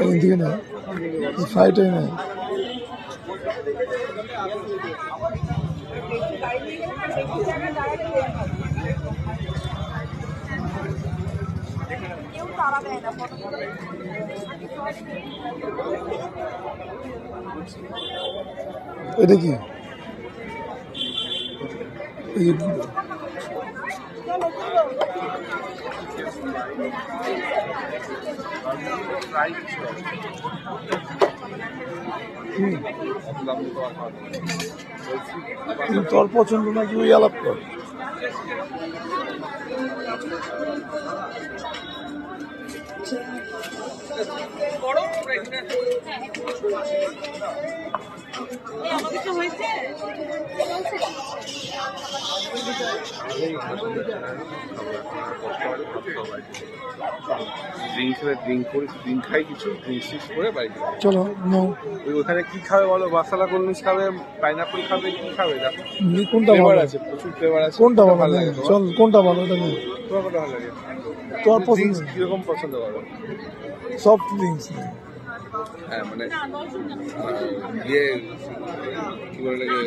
এদিকে না, সাইডে নেই। এটা কি তোর পছন্দ নাকি ওই আলাপ কর। চলো ওখানে কি খাবে বলো? মাসালা কলমিশ খাবে, পাইনাপল খাবে, কি খাবে? কোনটা ভালো আছে? প্রচুর ফ্লেভার আছে। কোনটা ভালো লাগে? চল কোনটা ভালো? ওটা নিয়ে তোমার কোনটা ভালো লাগে? তোর পছন্দ কিরকম পছন্দ করো? Soft drinks. হ্যাঁ মানে ইয়ে কি বলে লাগে